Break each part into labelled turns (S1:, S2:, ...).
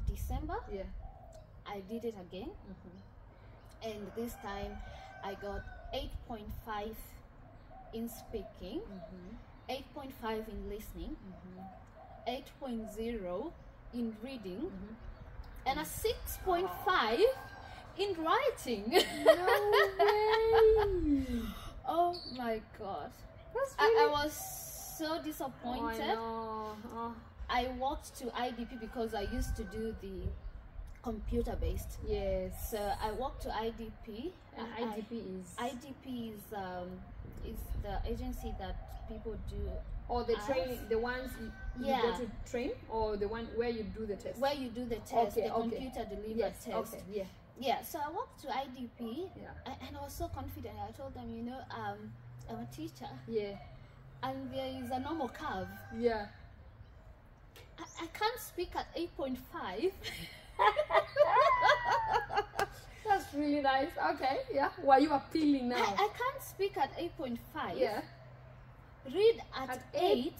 S1: December,
S2: Yeah.
S1: I did it again, and this time I got 8.5 in speaking, 8.5 in listening, 8.0 in reading, and a 6.5 in writing.
S2: No way.
S1: Oh my god.
S2: That's
S1: I
S2: really...
S1: was so disappointed.
S2: Oh, I know.
S1: I walked to IDP because I used to do the computer based.
S2: Yes.
S1: So I walked to IDP.
S2: And
S1: IDP is the agency that people do.
S2: Or the training, the ones you go to train, or the one where you do the test.
S1: Where you do the test, the computer delivered test.
S2: Okay. Yeah.
S1: Yeah. So I walked to IDP.
S2: Yeah.
S1: And I was so confident. I told them, I'm a teacher.
S2: Yeah.
S1: And there is a normal curve.
S2: Yeah.
S1: I can't speak at 8.5.
S2: That's really nice. Okay, yeah. Why you appealing now?
S1: I can't speak at 8.5.
S2: Yeah.
S1: Read at 8.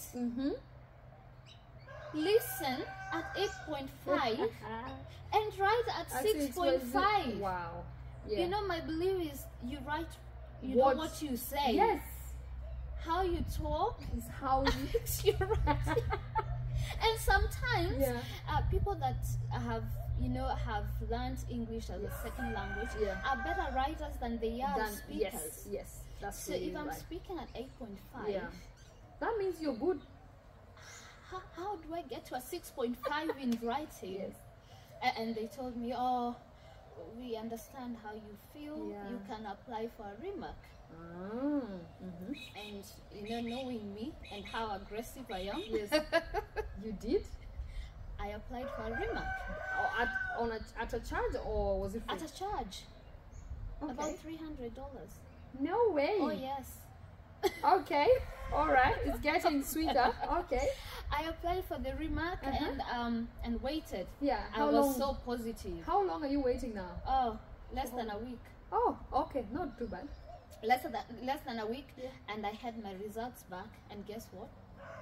S1: Listen at 8.5. And write at 6.5.
S2: Wow. Yeah.
S1: My belief is you write, know what you say.
S2: Yes.
S1: How you talk
S2: is how
S1: you write. And sometimes people that have learned English as a second language are better writers than they are speakers.
S2: Yes, that's
S1: so
S2: really
S1: if I'm
S2: right.
S1: speaking at 8.5,
S2: that means you're good.
S1: How do I get to a 6.5 in writing?
S2: Yes.
S1: And they told me, oh, we understand how you feel. You can apply for a remark. And knowing me and how aggressive I am,
S2: you did.
S1: I applied for a remark.
S2: At a charge, or was it free?
S1: At a charge.
S2: Okay.
S1: About $300.
S2: No way.
S1: Oh yes.
S2: Okay. All right. It's getting sweeter. Okay.
S1: I applied for the remark and waited.
S2: Yeah.
S1: I was so positive.
S2: How long are you waiting now?
S1: Oh, less than a week.
S2: Oh, okay. Not too bad.
S1: Less than a week, and I had my results back, and guess what?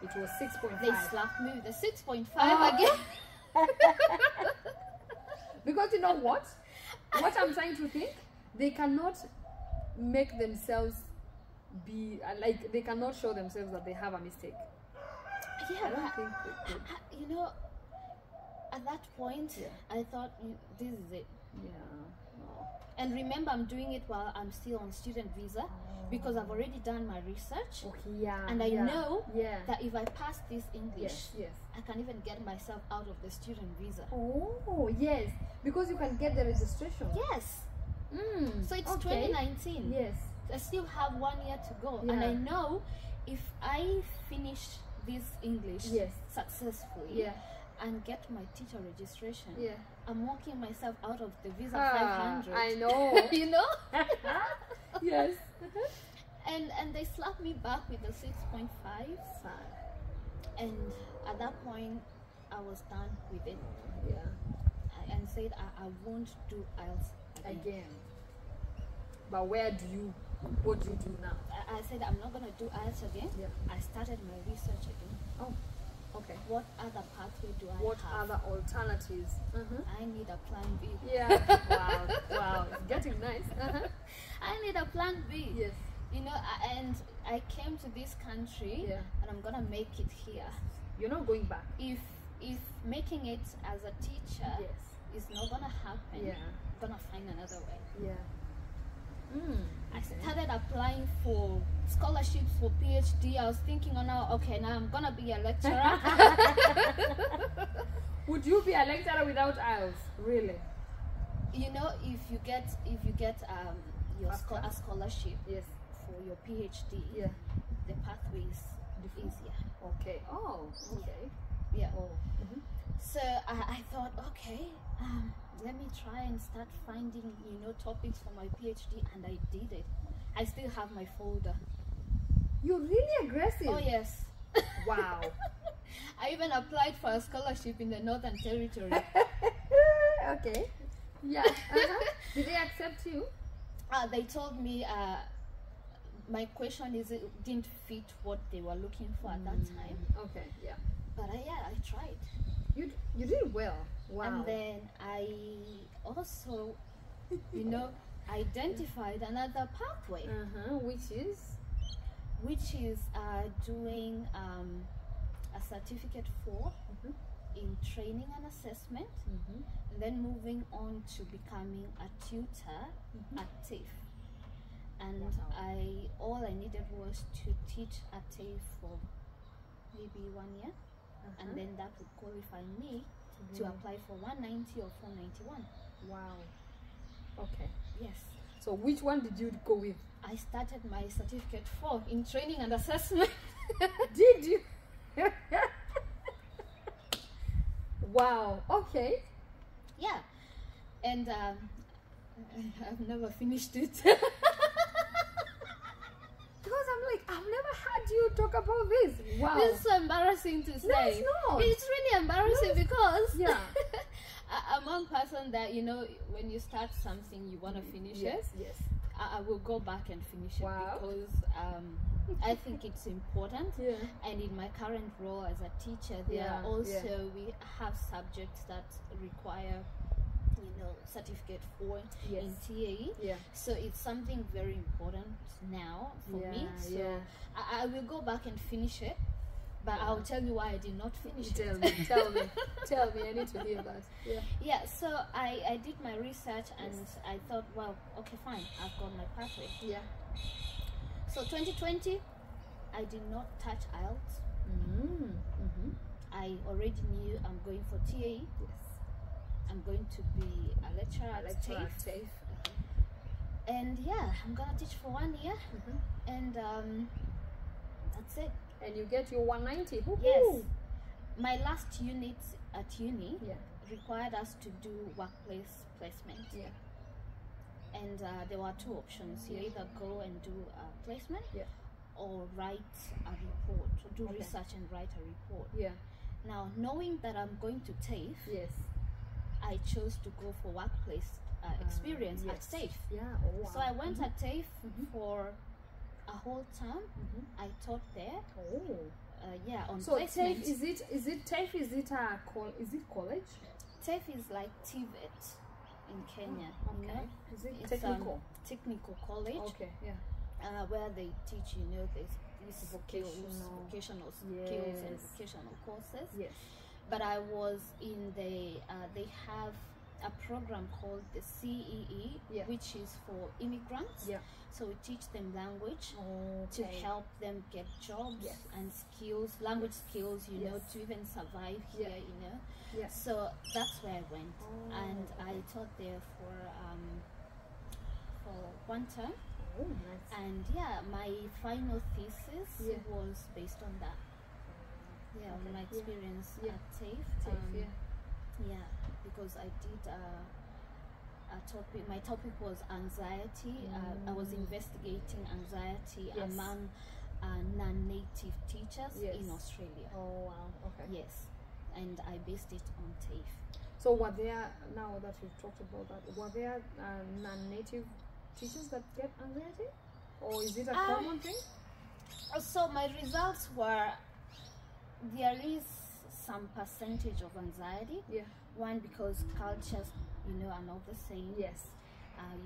S2: It was 6.5.
S1: They slapped me with the 6.5 again.
S2: Because you know what? What I'm trying to think, they cannot make themselves be like, they cannot show themselves that they have a mistake.
S1: Yeah,
S2: I don't think they could.
S1: At that point, I thought, this is it.
S2: Yeah.
S1: And remember, I'm doing it while I'm still on student visa because I've already done my research.
S2: Okay,
S1: and I know that if I pass this English,
S2: yes,
S1: I can even get myself out of the student visa.
S2: Oh, yes, because you can get the registration.
S1: Yes. So it's 2019.
S2: Yes.
S1: I still have 1 year to go. And I know if I finish this English successfully and get my teacher registration, I'm walking myself out of the visa 500.
S2: I know. Yes.
S1: And they slapped me back with the 6.5. And at that point, I was done with it. Yeah. And said I won't do IELTS again.
S2: But what do you do now?
S1: I said I'm not gonna do IELTS again. I started my research again.
S2: Oh. Okay.
S1: What other pathway do I have?
S2: What other alternatives?
S1: I need a plan B.
S2: Yeah. Wow. It's getting nice.
S1: I need a plan B.
S2: Yes.
S1: And I came to this country and I'm gonna make it here.
S2: You're not going back.
S1: If making it as a teacher is not gonna happen, I'm gonna find another way.
S2: Yeah.
S1: I started applying for scholarships for PhD. I was thinking, now I'm gonna be a lecturer.
S2: Would you be a lecturer without IELTS? Really?
S1: If you get a scholarship for your PhD, the pathway is easier.
S2: Okay. Oh, okay.
S1: Yeah.
S2: Oh.
S1: So I thought, let me try and start finding, topics for my PhD, and I did it. I still have my folder.
S2: You're really aggressive.
S1: Oh yes.
S2: Wow.
S1: I even applied for a scholarship in the Northern Territory.
S2: Okay. Yeah. Did they accept you?
S1: They told me my question didn't fit what they were looking for at that time.
S2: Okay. Yeah.
S1: But I tried.
S2: You did well. Wow.
S1: And then I also, you know, identified another pathway, which is doing a certificate for in training and assessment, and then moving on to becoming a tutor at TAFE. And all I needed was to teach at TAFE for maybe 1 year, and then that would qualify me to apply for 190 or 491.
S2: Wow. Okay.
S1: Yes.
S2: So which one did you go with?
S1: I started my certificate 4 in training and assessment.
S2: Did you? Wow. Okay.
S1: Yeah. And I've never finished it.
S2: Because I'm like, I've never heard you talk about this. Wow.
S1: This is so embarrassing to say.
S2: No, it's not.
S1: It's really embarrassing because
S2: yeah.
S1: I'm one person that, you know, when you start something, you want to finish it.
S2: Yes.
S1: I will go back and finish it because I think it's important.
S2: Yeah.
S1: And in my current role as a teacher, there are also we have subjects that require, you know, certificate for in TAE. Yeah. So it's something very important now for me. So I will go back and finish it. But I'll tell you why I did not finish it.
S2: Tell me. I need to hear that.
S1: Yeah, so I did my research and I thought, well, okay, fine, I've got my pathway.
S2: Yeah.
S1: So 2020, I did not touch IELTS. I already knew I'm going for TAE.
S2: Yes.
S1: I'm going to be a lecturer at TAFE. And yeah, I'm going to teach for 1 year. And that's it.
S2: And you get your 190.
S1: Yes. My last unit at uni required us to do workplace placement.
S2: Yeah.
S1: And there were 2 options. You either go and do a placement or write a report, or do research and write a report.
S2: Yeah.
S1: Now, knowing that I'm going to TAFE,
S2: yes,
S1: I chose to go for workplace experience at TAFE.
S2: Yeah. Oh, wow.
S1: So I went at TAFE for a whole term. I taught there. On
S2: so
S1: placement.
S2: TAFE, is it TAFE? Is it college?
S1: TAFE is like TVET in Kenya.
S2: Okay.
S1: You know?
S2: Is it
S1: it's
S2: technical?
S1: Technical college.
S2: Okay. Yeah.
S1: Where they teach, you know, these vocational skills and vocational courses.
S2: Yes.
S1: But I was in the they have a program called the CEE, which is for immigrants. Yeah. So we teach them language to help them get jobs and skills, language skills, you know, to even survive here, you know. Yeah. So that's where I went, and I taught there for 1 term.
S2: Oh, nice.
S1: And my final thesis was based on that. Yeah, on my experience at TAFE. Because I did a topic. My topic was anxiety. I was investigating anxiety among non-native teachers in Australia.
S2: Oh wow! Okay.
S1: Yes, and I based it on TAFE.
S2: So were there, now that you've talked about that, were there non-native teachers that get anxiety, or is it a common thing?
S1: So my results were, there is some percentage of anxiety. Yeah. One, because cultures, you know, are not the same. Yes.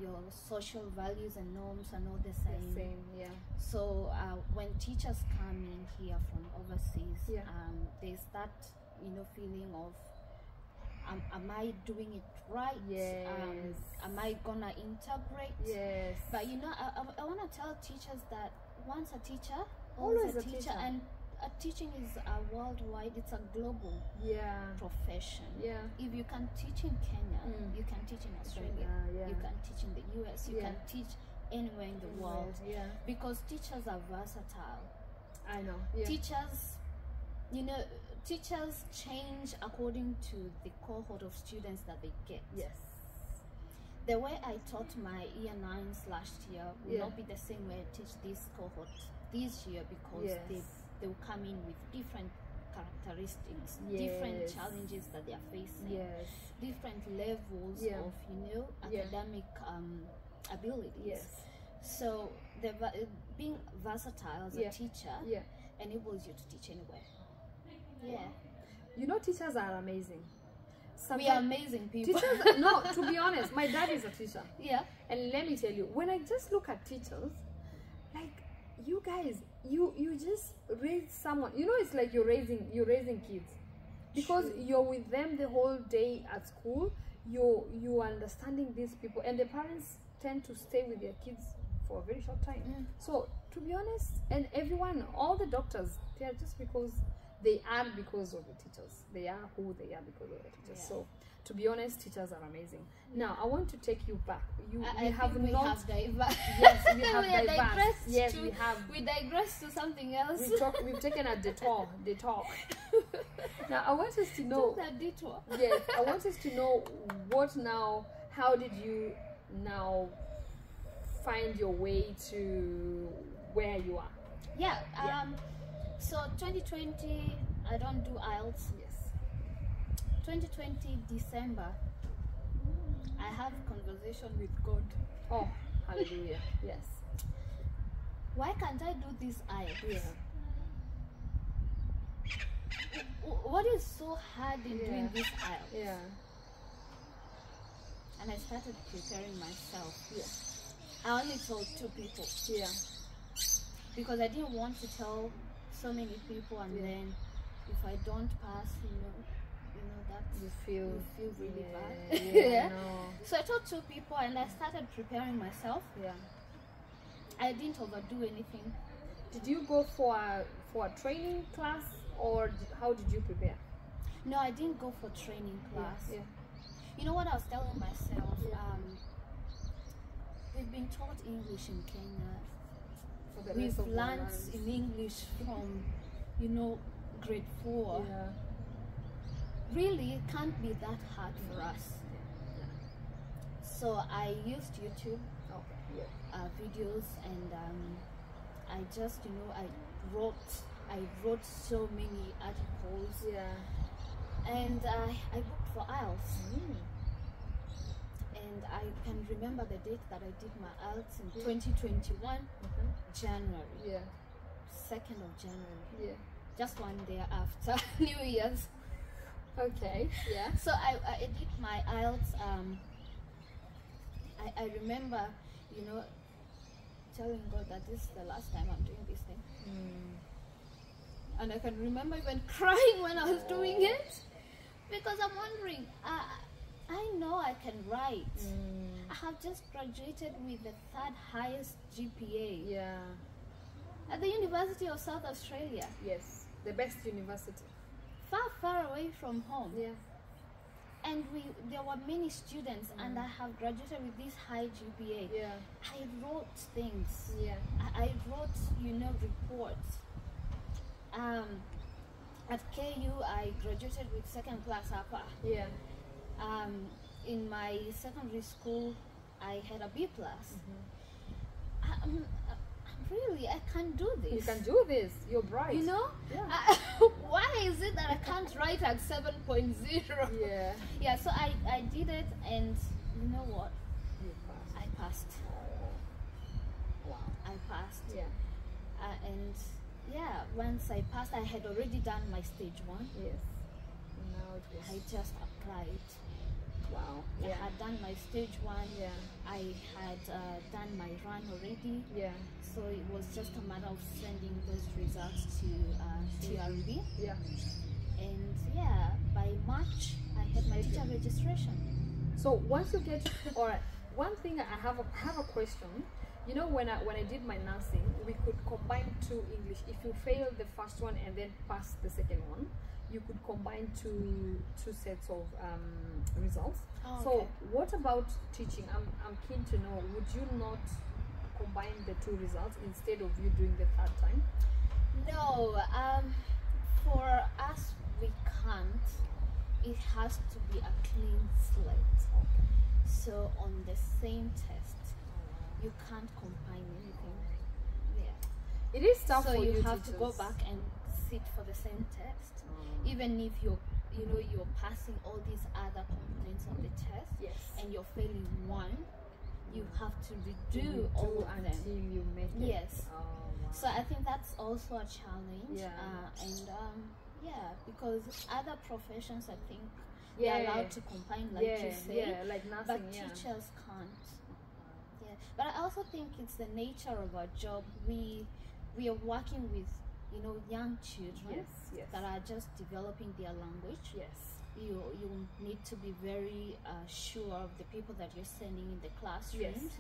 S1: Your social values and norms are not the same.
S2: Yeah.
S1: So when teachers come in here from overseas, there's that, you know, feeling of, am I doing it right?
S2: Yes.
S1: Am I gonna integrate?
S2: Yes.
S1: But you know, I want to tell teachers that once a teacher,
S2: always a teacher.
S1: And teaching is a worldwide, it's a global profession. Yeah. If you can teach in Kenya, you can teach in Australia, you can teach in the US, you can teach anywhere in the world. Yeah. Because teachers are versatile.
S2: I know.
S1: Teachers, you know, teachers change according to the cohort of students that they get. Yes. The way I taught my year 9s last year will not be the same way I teach this cohort this year, because they will come in with different characteristics, different challenges that they are facing, different levels of, you know, academic abilities. Yes. So being versatile as a teacher enables you to teach anywhere. Yeah.
S2: You know, teachers are amazing.
S1: we are amazing people.
S2: Teachers, no, to be honest, my dad is a teacher.
S1: Yeah.
S2: And let me tell you, when I just look at teachers, like, you guys, you just raise someone. You know, it's like you're raising kids, because you're with them the whole day at school. You understanding these people, and the parents tend to stay with their kids for a very short time. So to be honest, and everyone, all the doctors, they are just because they are because of the teachers. They are who they are because of the teachers. Yeah. So to be honest, teachers are amazing. Now I want to take you back. We have digressed. Yes, we have.
S1: We digress to something else.
S2: We've taken a detour. Now I want us to know.
S1: Just a detour.
S2: Yes, I want us to know what now. How did you now find your way to where you are?
S1: Yeah. So 2020, I don't do IELTS.
S2: Yes.
S1: 2020 December, I have conversation with God.
S2: Oh, hallelujah. Yes.
S1: Why can't I do this IELTS?
S2: Yeah.
S1: What is so hard in doing this IELTS?
S2: Yeah.
S1: And I started preparing myself.
S2: Yeah.
S1: I only told 2 people.
S2: Yeah.
S1: Because I didn't want to tell so many people, and then if I don't pass, you know that
S2: you feel
S1: really bad.
S2: Yeah. No.
S1: So I told 2 people, and I started preparing myself.
S2: Yeah.
S1: I didn't overdo anything.
S2: Did you go for a training class, or how did you prepare?
S1: No, I didn't go for training class.
S2: Yeah.
S1: You know what I was telling myself? We've been taught English in Kenya. We've learned in English from, grade 4.
S2: Yeah.
S1: Really, it can't be that hard for us.
S2: Yeah.
S1: So I used YouTube videos, and I just, I wrote so many articles.
S2: Yeah.
S1: And I booked for IELTS. And I can remember the date that I did my IELTS in 2021, January.
S2: Yeah.
S1: 2nd of January.
S2: Yeah.
S1: Just one day after New Year's.
S2: Okay. Yeah.
S1: So I did my IELTS. I remember, telling God that this is the last time I'm doing this thing. And I can remember even crying when I was doing it, because I'm wondering, I know I can write. I have just graduated with the 3rd highest GPA.
S2: Yeah.
S1: At the University of South Australia.
S2: Yes, the best university.
S1: Far away from home.
S2: Yeah.
S1: And there were many students, and I have graduated with this high GPA.
S2: Yeah.
S1: I wrote things.
S2: Yeah.
S1: I wrote, reports. At KU, I graduated with 2nd class upper.
S2: Yeah.
S1: In my secondary school, I had a B+. Really, I can't do this.
S2: You can do this. You're bright.
S1: Yeah. Why is it that I can't write at 7.0?
S2: Yeah.
S1: Yeah, so I did it, and you know what?
S2: You passed.
S1: I passed.
S2: Wow.
S1: I passed.
S2: Yeah.
S1: And yeah, once I passed, I had already done my stage 1.
S2: Yes. Now it was...
S1: I just applied.
S2: Wow.
S1: I had done my stage 1.
S2: Yeah. I
S1: had done my run already.
S2: Yeah.
S1: So it was just a matter of sending those results to TRB.
S2: Yeah.
S1: And yeah, by March I had my teacher registration.
S2: So once you get, alright, one thing I have a question. When I did my nursing, we could combine 2 English. If you fail the first one and then pass the second one, you could combine two sets of results.
S1: Oh,
S2: so
S1: okay.
S2: What about teaching? I'm keen to know, would you not combine the 2 results instead of you doing the 3rd time?
S1: No, for us we can't. It has to be a clean slate.
S2: Okay.
S1: So on the same test, you can't combine anything. Yeah.
S2: It is tough
S1: so
S2: for you
S1: have
S2: teachers.
S1: to go back and sit for the same test. Even if you're passing all these other components of the test,
S2: yes,
S1: and you're failing one, you have to redo all of them
S2: until you make it.
S1: Yes.
S2: Oh, wow.
S1: So I think that's also a challenge.
S2: Yeah.
S1: Because other professions, I think they're allowed to combine, like you say,
S2: like nothing,
S1: but teachers can't. Yeah, but I also think it's the nature of our job. We are working with, you know, young children that are just developing their language. You need to be very sure of the people that you're sending in the classrooms.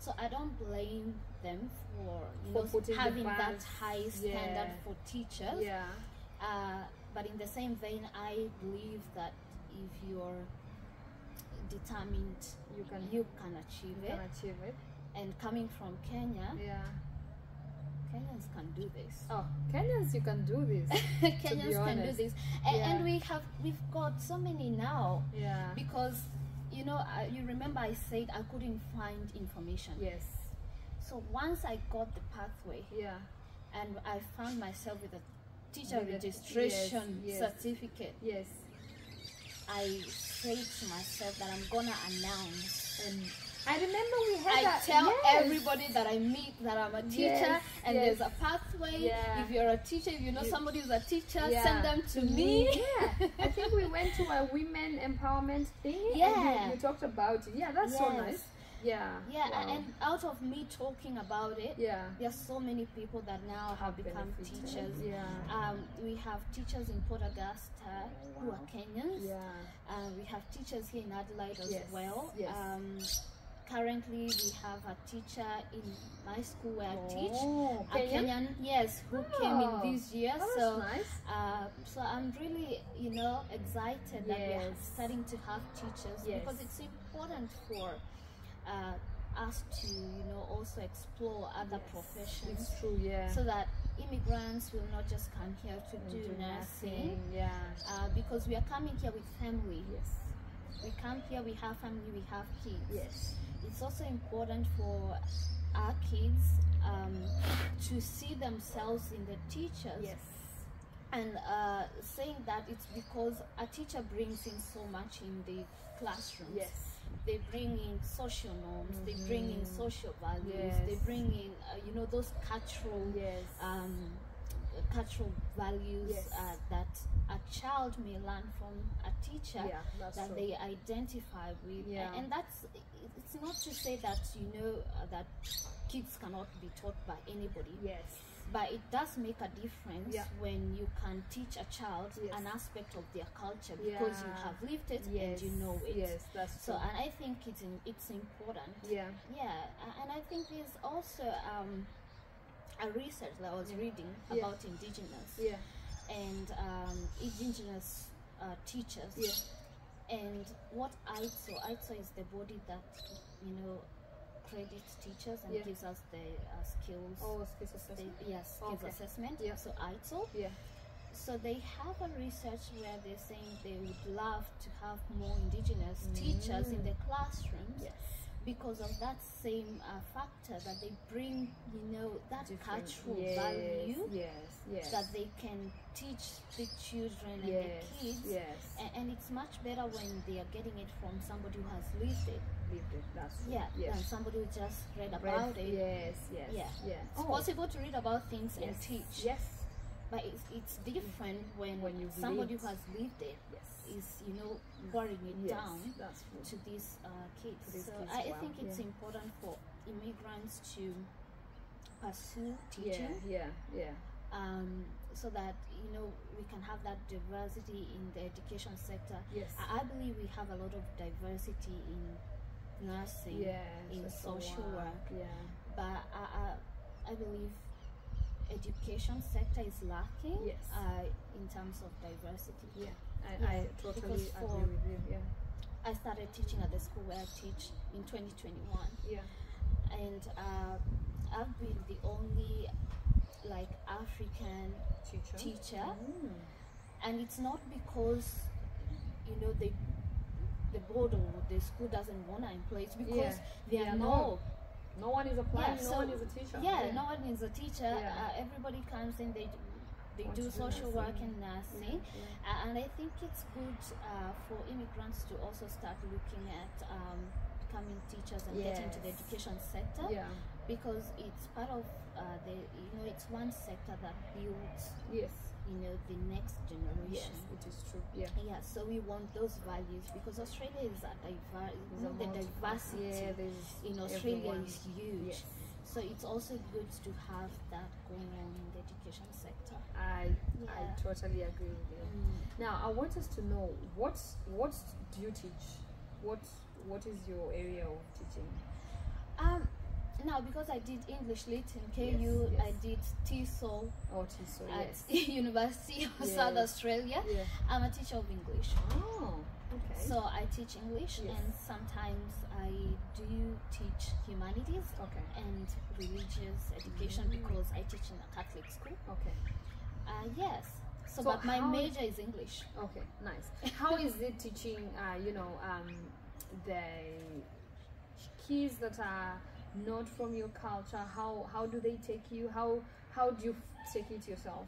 S1: So I don't blame them for, you know, having that high standard for teachers. But in the same vein, I believe that if you're determined, you can achieve it. And coming from Kenya, Kenyans can do this.
S2: Oh, Kenyans, you can do this.
S1: Kenyans can do this, and we've got so many now. Because, you know, you remember I said I couldn't find information. So once I got the pathway, and I found myself with a teacher registration certificate, I said to myself that I'm gonna announce. And
S2: I remember we had
S1: I tell everybody that I meet that I'm a teacher, and there's a pathway. If you're a teacher, if you know somebody who's a teacher, send them to me.
S2: I think we went to a women empowerment thing. And we talked about it. That's so nice.
S1: And out of me talking about it, there's so many people that now have become teachers. We have teachers in Port Augusta who are Kenyans. We have teachers here in Adelaide as well. Currently, we have a teacher in my school where I teach, a Kenyan, who came in this year. So, so I'm really, you know, excited that we're starting to have teachers because it's important for us to, you know, also explore other professions.
S2: It's true,
S1: so that immigrants will not just come here to do nursing. Because we are coming here with family. We come here, we have family, we have kids. It's also important for our kids to see themselves in the teachers. And saying that it's because a teacher brings in so much in the classrooms. They bring in social norms, they bring in social values, they bring in, you know, those cultural values that a child may learn from a teacher that they identify with. And that's, it's not to say that, you know, that kids cannot be taught by anybody. But it does make a difference when you can teach a child an aspect of their culture because you have lived it and you know it.
S2: That's
S1: so,
S2: true.
S1: and I think it's important. And I think there's also a research that I was reading about indigenous and indigenous teachers. And what ITSO is the body that, you know, credits teachers and gives us the skills.
S2: Skills assessment.
S1: Skills assessment. So ITSO. So they have a research where they're saying they would love to have more indigenous teachers in the classrooms. Because of that same factor that they bring, you know, that cultural value that they can teach the children and the kids. And it's much better when they are getting it from somebody who has lived it.
S2: That's
S1: than somebody who just read about it. It's possible to read about things and teach. But it's different when somebody who has lived it is, you know, pouring it down to these kids. So I think it's important for immigrants to pursue teaching. So that, you know, we can have that diversity in the education sector. I believe we have a lot of diversity in nursing, in social work. But I believe education sector is lacking in terms of diversity.
S2: I totally agree with you.
S1: I started teaching at the school where I teach in 2021. And I've been the only like African teacher. And it's not because, you know, the board or the school doesn't want to employ. It's because there are no one is applying. No one is a teacher. No one is a teacher. Everybody comes in. They do social work and nursing, and I think it's good for immigrants to also start looking at becoming teachers and getting into the education sector, because it's part of the, you know, it's one sector that builds the next generation.
S2: Yes, it is true. Yeah.
S1: Yeah. So we want those values because Australia is a diverse. The diversity in Australia is huge. Yes. So it's also good to have that going on in the education sector.
S2: I totally agree with you. Now I want us to know what do you teach? What is your area of teaching?
S1: Now, because I did English Lit in KU, I did TESOL at University of South Australia. Yeah. I'm a teacher of English.
S2: Oh, okay.
S1: So I teach English, and sometimes I do teach humanities and religious education because I teach in a Catholic school.
S2: Okay.
S1: Yes. So but my major is English.
S2: Okay, nice. How is it teaching, the kids that are not from your culture? How do they take you? How do you take it yourself?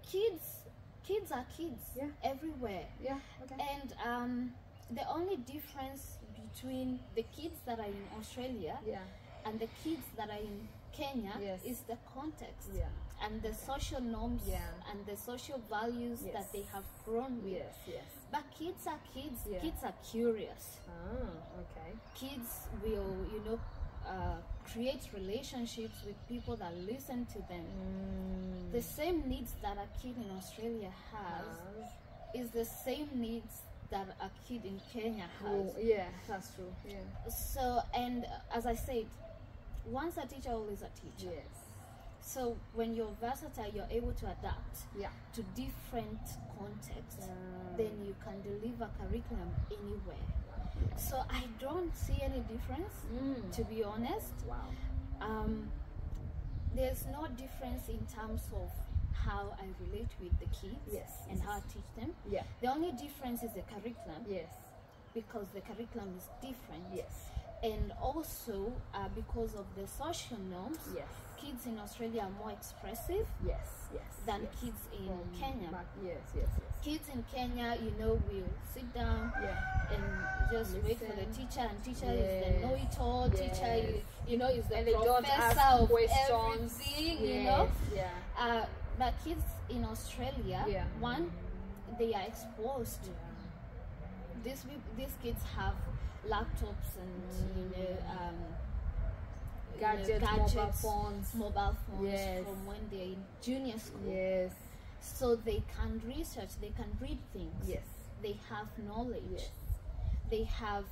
S1: Kids are kids everywhere.
S2: Yeah. Okay.
S1: And the only difference between the kids that are in Australia and the kids that are in Kenya is the context and the social norms and the social values that they have grown with. But kids are kids. Kids are curious.
S2: Okay.
S1: Kids will, create relationships with people that listen to them. The same needs that a kid in Australia has is the same needs that a kid in Kenya has.
S2: Oh, yeah, that's true. Yeah.
S1: So, and as I said, once a teacher, always a teacher.
S2: Yes.
S1: So when you're versatile, you're able to adapt to different contexts. Then you can deliver curriculum anywhere. So I don't see any difference, to be honest.
S2: Wow.
S1: There's no difference in terms of how I relate with the kids and how I teach them.
S2: Yeah.
S1: The only difference is the curriculum.
S2: Yes.
S1: Because the curriculum is different.
S2: Yes.
S1: And also because of the social norms.
S2: Yes.
S1: Kids in Australia are more expressive than kids in Kenya.
S2: Yes.
S1: Kids in Kenya, will sit down and just wait for the teacher, and teacher is the know-it-all. Teacher is, is the professor of everything. But kids in Australia, one, they are exposed. These kids have laptops and
S2: gadgets,
S1: mobile phones from when they're in junior school.
S2: Yes.
S1: So they can research, they can read things.
S2: Yes.
S1: They have knowledge.
S2: Yes.
S1: They have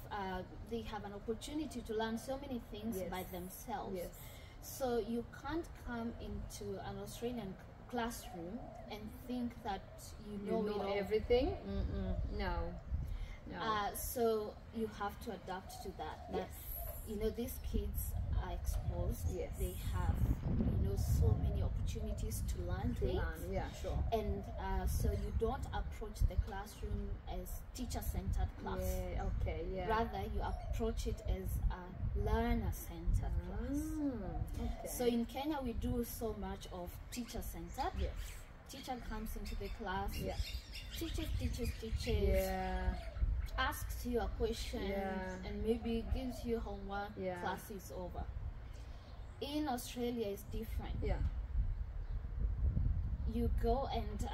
S1: an opportunity to learn so many things by themselves.
S2: Yes.
S1: So you can't come into an Australian classroom and think that you know
S2: everything. No.
S1: So you have to adapt to that. These kids are exposed.
S2: Yes.
S1: They have so many opportunities to learn things.
S2: Yeah, sure.
S1: And so you don't approach the classroom as teacher-centered class. Rather, you approach it as a learner-centered class.
S2: Okay.
S1: So in Kenya, we do so much of teacher-centered.
S2: Yes.
S1: Teacher comes into the class.
S2: Yeah.
S1: Teaches.
S2: Yeah.
S1: Asks you a question and maybe gives you homework. Class is over. In Australia, it's different.
S2: Yeah.
S1: You go and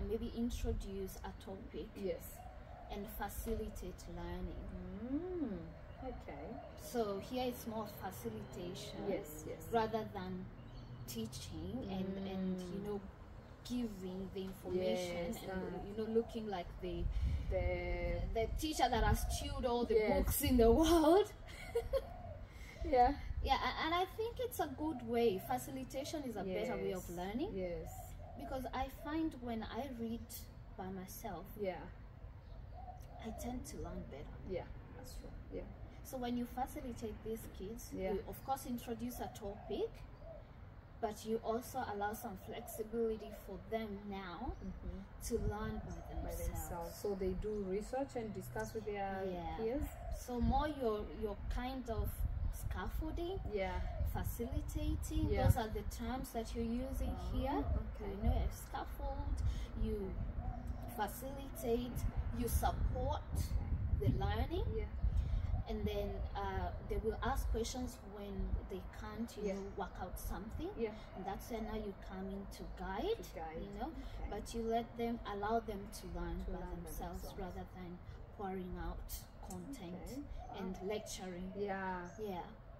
S1: maybe introduce a topic.
S2: Yes.
S1: And facilitate learning.
S2: Okay.
S1: So here it's more facilitation.
S2: Yes.
S1: Rather than teaching and giving the information and looking like the teacher that has chewed all the books in the world.
S2: Yeah,
S1: and I think it's a good way. Facilitation is a better way of learning.
S2: Yes.
S1: Because I find when I read by myself, I tend to learn better.
S2: Yeah, that's true. Yeah.
S1: So when you facilitate these kids, you of course introduce a topic, but you also allow some flexibility for them now to learn by themselves.
S2: So they do research and discuss with their peers.
S1: So more your kind of scaffolding, facilitating. Those are the terms that you're using here.
S2: Okay.
S1: A scaffold. You facilitate. You support the learning. And then they will ask questions when they can't, you know, work out something. And that's when now you come in to guide. You know, but you allow them to learn by themselves rather than pouring out content and lecturing.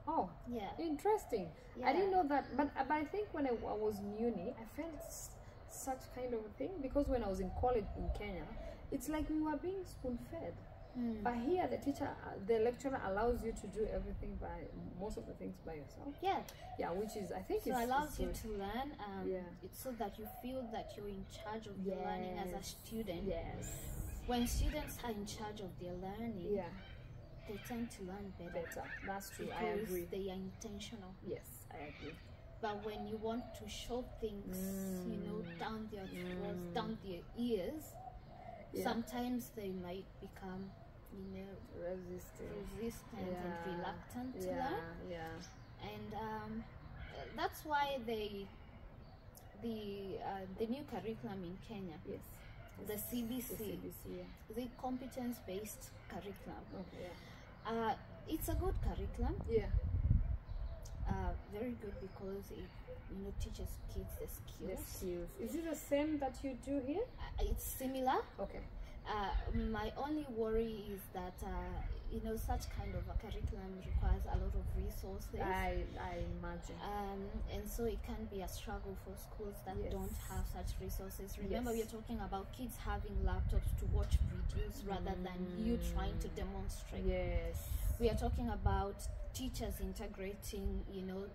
S2: Oh, interesting. I didn't know that, but I think when I was in uni, I felt such kind of a thing, because when I was in college in Kenya, it's like we were being spoon-fed. But here, the lecturer allows you to do everything most of the things by yourself. Which is, I think,
S1: so allows you to learn. It's so that you feel that you're in charge of your learning as a student. When students are in charge of their learning, they tend to learn better. That's true. I agree. They are intentional.
S2: Yes, I agree.
S1: But when you want to shove things, you know, down their throats, down their ears, sometimes they might become, you know, resistant and reluctant to learn. And that's why the new curriculum in Kenya, the CBC, the competence-based curriculum. It's a good curriculum. Very good, because it, you know, teaches kids the skills.
S2: Is it the same that you do here?
S1: It's similar.
S2: Okay.
S1: My only worry is that you know, such kind of a curriculum requires a lot of resources.
S2: I imagine.
S1: And so it can be a struggle for schools that don't have such resources. Remember, we are talking about kids having laptops to watch videos rather than you trying to demonstrate. We are talking about teachers integrating, you know,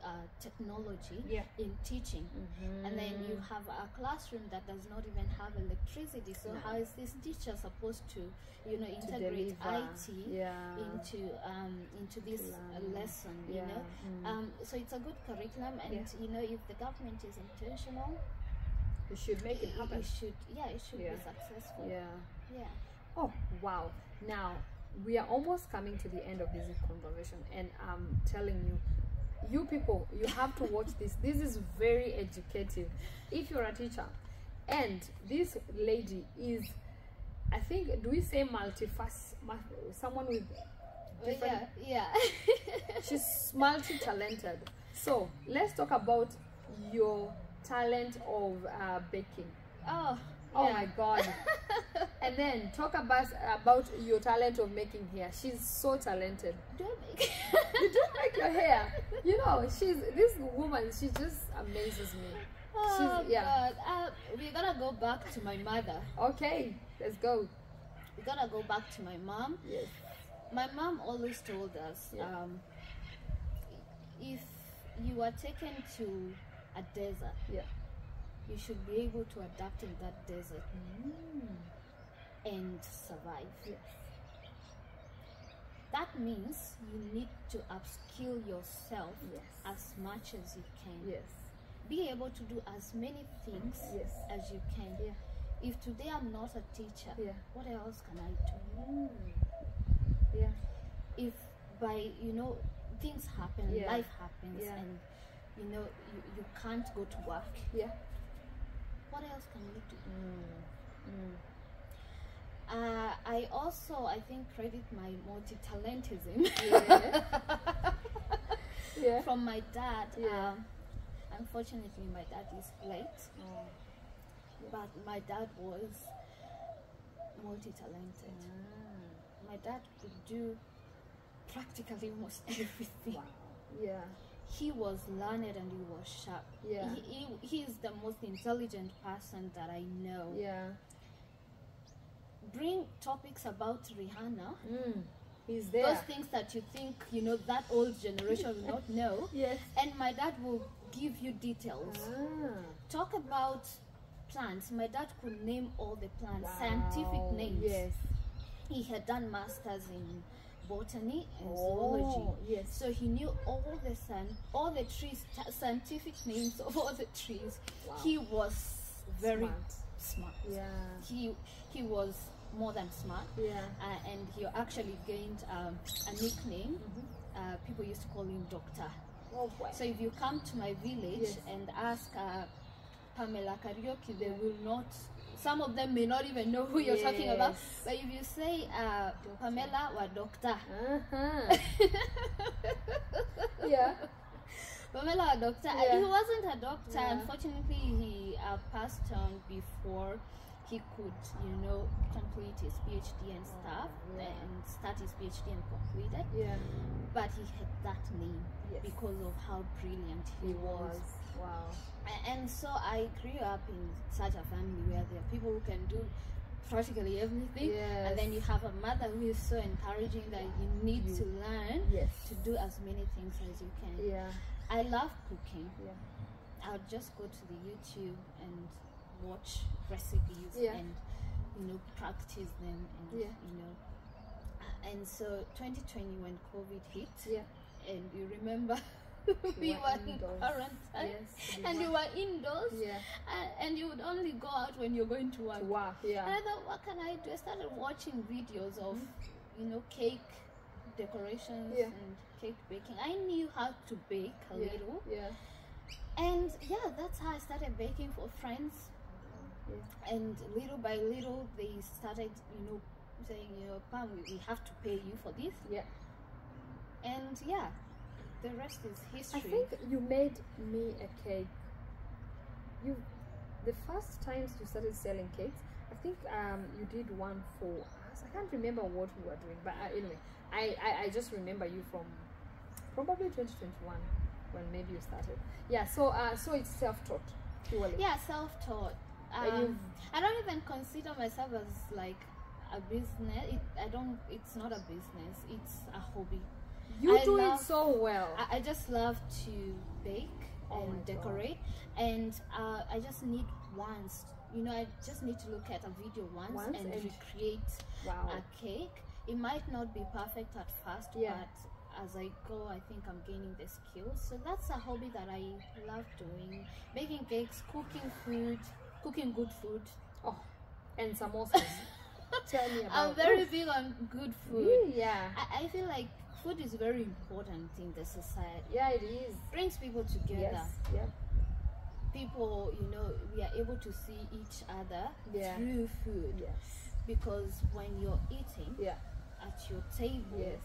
S1: technology in teaching. And then you have a classroom that does not even have electricity. So how is this teacher supposed to, you know, integrate IT into this lesson, you know? So it's a good curriculum, and you know, if the government is intentional,
S2: it should make it happen.
S1: It should be successful.
S2: Oh, wow. Now, we are almost coming to the end of this conversation, and I'm telling you people, you have to watch this. This is very educative if you're a teacher. And this lady is, I think, do we say someone with different, she's multi-talented. So let's talk about your talent of baking. Oh my God. And then talk about your talent of making hair. She's so talented.
S1: Do I make
S2: You don't make your hair. You know, this woman, she just amazes me.
S1: God. We're gonna go back to my mother.
S2: Okay, let's go.
S1: We're gonna go back to my mom.
S2: Yes.
S1: My mom always told us, if you are taken to a desert, you should be able to adapt in that desert and survive. That means you need to upskill yourself as much as you can. Be able to do as many things as you can. If today I'm not a teacher, what else can I do? If by, you know, things happen, life happens, and you know, you can't go to work. What else can you do? I think, credit my multi-talentism from my dad. Unfortunately, my dad is late, but my dad was multi-talented. My dad could do practically almost everything. He was learned and he was sharp. He is the most intelligent person that I know. Bring topics about Rihanna.
S2: He's there.
S1: Those things that you think, you know, that old generation will not know. And my dad will give you details. Talk about plants. My dad could name all the plants, scientific names. He had done masters in botany and zoology, so he knew all the trees, scientific names of all the trees. He was very smart. He was more than smart, and he actually gained a nickname. People used to call him Doctor. So if you come to my village and ask Pamela Karaoke, they will not some of them may not even know who you're talking about. But if you say Pamela or doctor,
S2: yeah,
S1: Pamela or doctor, he wasn't a doctor. Unfortunately, he passed on before he could, you know, complete his PhD and stuff, and start his PhD and complete it. Yeah. But he had that name because of how brilliant he was.
S2: Wow.
S1: And so I grew up in such a family where there are people who can do practically everything, and then you have a mother who is so encouraging that you need to learn to do as many things as you can. Yeah. I love cooking. Yeah. I would just go to the YouTube and watch recipes and, you know, practice them, and you know. And so 2020, when COVID hit, and you remember we were in quarantine, and you were indoors, and you would only go out when you're going to work. And I thought, what can I do? I started watching videos of, you know, cake decorations and cake baking. I knew how to bake a little, and that's how I started baking for friends. And little by little, they started, you know, saying, you know, Pam, we have to pay you for this. And the rest is history.
S2: I think you made me a cake. The first times you started selling cakes, I think you did one for us. I can't remember what we were doing, but anyway, I just remember you from probably 2021 when maybe you started. So it's self-taught purely.
S1: Self-taught. I don't even consider myself as like a business. It's not a business, it's a hobby.
S2: You do it so well.
S1: I just love to bake and decorate, and I just need once, you know, I just need to look at a video once and recreate a cake. It might not be perfect at first, but as I go, I think I'm gaining the skills. So that's a hobby that I love doing: baking cakes, cooking food, cooking good food.
S2: Oh, and samosas. Tell me about.
S1: I'm very big on good food. I feel like food is very important in the society.
S2: It is.
S1: Brings people together. People, you know, we are able to see each other through food. Because when you're eating at your table,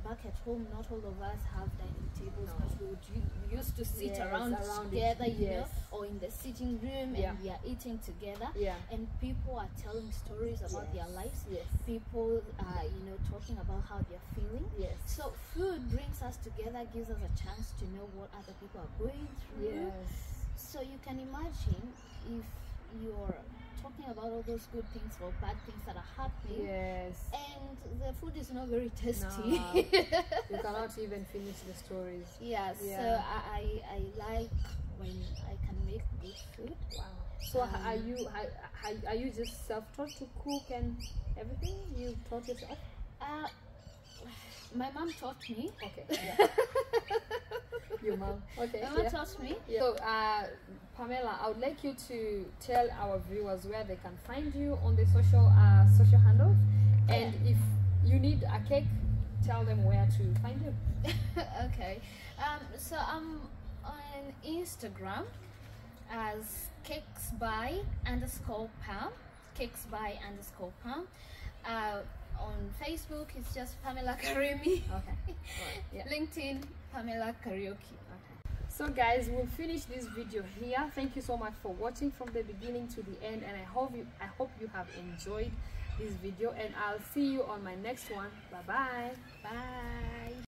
S1: back at home, not all of us have dining tables, because we used to sit around together, you know, or in the sitting room, and we are eating together, and people are telling stories about their lives. People are, you know, talking about how they're feeling. So food brings us together, gives us a chance to know what other people are going through. So you can imagine if you're talking about all those good things or bad things that are happening, and the food is not very tasty.
S2: You cannot even finish the stories.
S1: So I like when I can make good food.
S2: So are you just self-taught to cook and everything? You taught yourself?
S1: My mom taught me.
S2: Your mom.
S1: My mom taught me.
S2: So Pamela, I would like you to tell our viewers where they can find you on the social handles, and if you need a cake, tell them where to find you.
S1: So I'm on Instagram as cakesby_Pam. On Facebook, it's just Pamela Karimi. LinkedIn, Pamela Karaoke.
S2: So guys, we'll finish this video here. Thank you so much for watching from the beginning to the end, and I hope you have enjoyed this video, and I'll see you on my next one. Bye.